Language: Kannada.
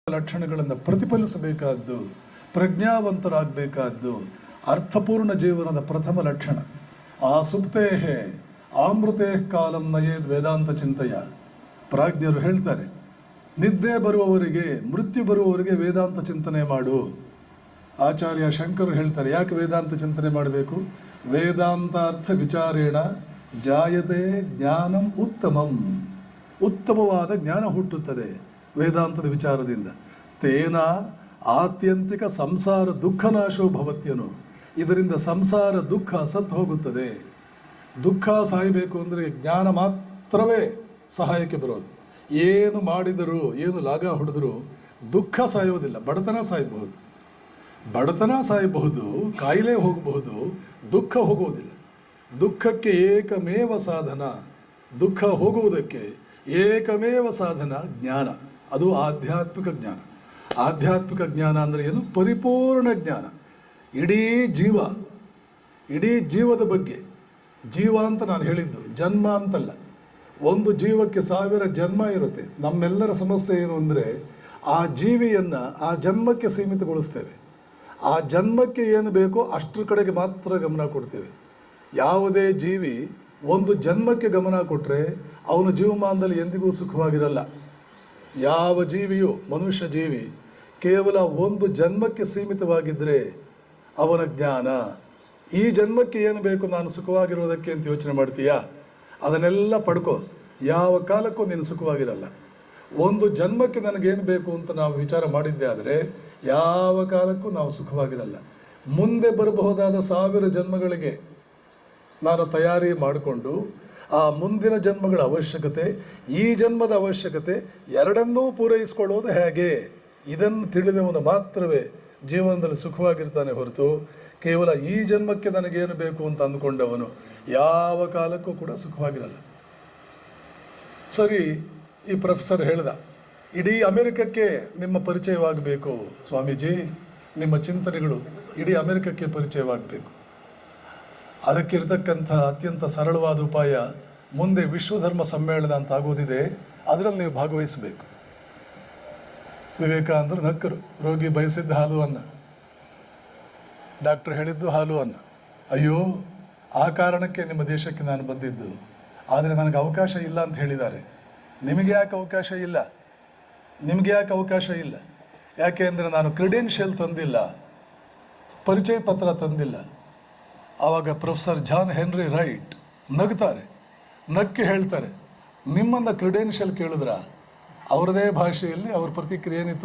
ಲಕ್ಷಣಗಳನ್ನು ಪ್ರತಿಫಲಿಸಬೇಕಾದ್ದು, ಪ್ರಜ್ಞಾವಂತರಾಗಬೇಕಾದ್ದು ಅರ್ಥಪೂರ್ಣ ಜೀವನದ ಪ್ರಥಮ ಲಕ್ಷಣ. ಆ ಸುಪ್ತೇಹೇ ಆಮೃತೇ ಕಾಲಂ ನಯೇದ್ ವೇದಾಂತ ಚಿಂತೆಯ. ಪ್ರಾಜ್ಞರು ಹೇಳ್ತಾರೆ, ನಿದ್ದೆ ಬರುವವರಿಗೆ, ಮೃತ್ಯು ಬರುವವರಿಗೆ ವೇದಾಂತ ಚಿಂತನೆ ಮಾಡು. ಆಚಾರ್ಯ ಶಂಕರು ಹೇಳ್ತಾರೆ, ಯಾಕೆ ವೇದಾಂತ ಚಿಂತನೆ ಮಾಡಬೇಕು? ವೇದಾಂತಾರ್ಥ ವಿಚಾರೇಣ ಜಾಯತೆ ಜ್ಞಾನಂ ಉತ್ತಮಂ. ಉತ್ತಮವಾದ ಜ್ಞಾನ ಹುಟ್ಟುತ್ತದೆ ವೇದಾಂತದ ವಿಚಾರದಿಂದ. ತೇನ ಆತ್ಯಂತಿಕ ಸಂಸಾರ ದುಃಖ ನಾಶೋ ಭವತ್ಯನು. ಇದರಿಂದ ಸಂಸಾರ ದುಃಖ ಸತ್ತು ಹೋಗುತ್ತದೆ. ದುಃಖ ಸಾಯಬೇಕು ಅಂದರೆ ಜ್ಞಾನ ಮಾತ್ರವೇ ಸಹಾಯಕ್ಕೆ ಬರೋದು. ಏನು ಮಾಡಿದರೂ, ಏನು ಲಾಗ ಹೊಡೆದರೂ ದುಃಖ ಸಾಯೋದಿಲ್ಲ. ಬಡತನ ಸಾಯಬಹುದು, ಕಾಯಿಲೆ ಹೋಗಬಹುದು, ದುಃಖ ಹೋಗುವುದಿಲ್ಲ. ದುಃಖಕ್ಕೆ ಏಕಮೇವ ಸಾಧನ, ದುಃಖ ಹೋಗುವುದಕ್ಕೆ ಏಕಮೇವ ಸಾಧನ ಜ್ಞಾನ. ಅದು ಆಧ್ಯಾತ್ಮಿಕ ಜ್ಞಾನ. ಆಧ್ಯಾತ್ಮಿಕ ಜ್ಞಾನ ಅಂದರೆ ಏನು? ಪರಿಪೂರ್ಣ ಜ್ಞಾನ. ಇಡೀ ಜೀವದ ಬಗ್ಗೆ. ಜೀವ ಅಂತ ನಾನು ಹೇಳಿದ್ದು ಜನ್ಮ ಅಂತಲ್ಲ. ಒಂದು ಜೀವಕ್ಕೆ 1000 ಜನ್ಮ ಇರುತ್ತೆ. ನಮ್ಮೆಲ್ಲರ ಸಮಸ್ಯೆ ಏನು ಅಂದರೆ ಆ ಜೀವಿಯನ್ನು ಆ ಜನ್ಮಕ್ಕೆ ಸೀಮಿತಗೊಳಿಸ್ತೇವೆ. ಆ ಜನ್ಮಕ್ಕೆ ಏನು ಬೇಕೋ ಅಷ್ಟರ ಕಡೆಗೆ ಮಾತ್ರ ಗಮನ ಕೊಡ್ತೇವೆ. ಯಾವುದೇ ಜೀವಿ ಒಂದು ಜನ್ಮಕ್ಕೆ ಗಮನ ಕೊಟ್ಟರೆ ಅವನ ಜೀವಮಾನದಲ್ಲಿ ಎಂದಿಗೂ ಸುಖವಾಗಿರಲ್ಲ. ಯಾವ ಜೀವಿಯು, ಮನುಷ್ಯ ಜೀವಿ ಕೇವಲ ಒಂದು ಜನ್ಮಕ್ಕೆ ಸೀಮಿತವಾಗಿದ್ದರೆ ಅವನ ಜ್ಞಾನ, ಈ ಜನ್ಮಕ್ಕೆ ಏನು ಬೇಕು ನಾನು ಸುಖವಾಗಿರೋದಕ್ಕೆ ಅಂತ ಯೋಚನೆ ಮಾಡ್ತೀಯಾ, ಅದನ್ನೆಲ್ಲ ಪಡ್ಕೋ. ಯಾವ ಕಾಲಕ್ಕೂ ನೀನು ಸುಖವಾಗಿರಲ್ಲ. ಒಂದು ಜನ್ಮಕ್ಕೆ ನನಗೇನು ಬೇಕು ಅಂತ ನಾವು ವಿಚಾರ ಮಾಡಿದ್ದೆ ಆದರೆ ಯಾವ ಕಾಲಕ್ಕೂ ನಾವು ಸುಖವಾಗಿರಲ್ಲ. ಮುಂದೆ ಬರಬಹುದಾದ 1000 ಜನ್ಮಗಳಿಗೆ ನಾನು ತಯಾರಿ ಮಾಡಿಕೊಂಡು ಆ ಮುಂದಿನ ಜನ್ಮಗಳ ಅವಶ್ಯಕತೆ, ಈ ಜನ್ಮದ ಅವಶ್ಯಕತೆ ಎರಡನ್ನೂ ಪೂರೈಸಿಕೊಳ್ಳೋದು ಹೇಗೆ, ಇದನ್ನು ತಿಳಿದವನು ಮಾತ್ರವೇ ಜೀವನದಲ್ಲಿ ಸುಖವಾಗಿರ್ತಾನೆ ಹೊರತು ಕೇವಲ ಈ ಜನ್ಮಕ್ಕೆ ನನಗೇನು ಬೇಕು ಅಂತ ಅಂದ್ಕೊಂಡವನು ಯಾವ ಕಾಲಕ್ಕೂ ಕೂಡ ಸುಖವಾಗಿರಲ್ಲ. ಸರಿ, ಈ ಪ್ರೊಫೆಸರ್ ಹೇಳ್ದ, ಇಡೀ ಅಮೆರಿಕಕ್ಕೆ ನಿಮ್ಮ ಪರಿಚಯವಾಗಬೇಕು ಸ್ವಾಮೀಜಿ, ನಿಮ್ಮ ಚಿಂತನೆಗಳು ಇಡೀ ಅಮೆರಿಕಕ್ಕೆ ಪರಿಚಯವಾಗಬೇಕು. ಅದಕ್ಕಿರ್ತಕ್ಕಂಥ ಅತ್ಯಂತ ಸರಳವಾದ ಉಪಾಯ, ಮುಂದೆ ವಿಶ್ವಧರ್ಮ ಸಮ್ಮೇಳನ ಅಂತ ಆಗೋದಿದೆ, ಅದರಲ್ಲಿ ನೀವು ಭಾಗವಹಿಸಬೇಕು. ವಿವೇಕಾನಂದರು ನಕ್ಕರು. ರೋಗಿ ಬಯಸಿದ್ದ ಹಾಲು ಅನ್ನ, ಡಾಕ್ಟರ್ ಹೇಳಿದ್ದು ಹಾಲು ಅನ್ನ. ಅಯ್ಯೋ, ಆ ಕಾರಣಕ್ಕೆ ನಿಮ್ಮ ದೇಶಕ್ಕೆ ನಾನು ಬಂದಿದ್ದು, ಆದರೆ ನನಗೆ ಅವಕಾಶ ಇಲ್ಲ ಅಂತ ಹೇಳಿದ್ದಾರೆ. ನಿಮಗೆ ಯಾಕೆ ಅವಕಾಶ ಇಲ್ಲ? ಯಾಕೆ ಅಂದರೆ ನಾನು ಕ್ರೆಡೆನ್ಷಿಯಲ್ ತಂದಿಲ್ಲ, ಪರಿಚಯ ಪತ್ರ ತಂದಿಲ್ಲ. ಆವಾಗ ಪ್ರೊಫೆಸರ್ ಜಾನ್ ಹೆನ್ರಿ ರೈಟ್ ನಗ್ತಾರೆ. ನಕ್ಕಿ ಹೇಳ್ತಾರೆ, ನಿಮ್ಮನ್ನು ಕ್ರೆಡೆನ್ಷಿಯಲ್ ಕೇಳಿದ್ರ? ಅವರದೇ ಭಾಷೆಯಲ್ಲಿ ಅವ್ರ ಪ್ರತಿಕ್ರಿಯೆ ಏನಿತ್ತು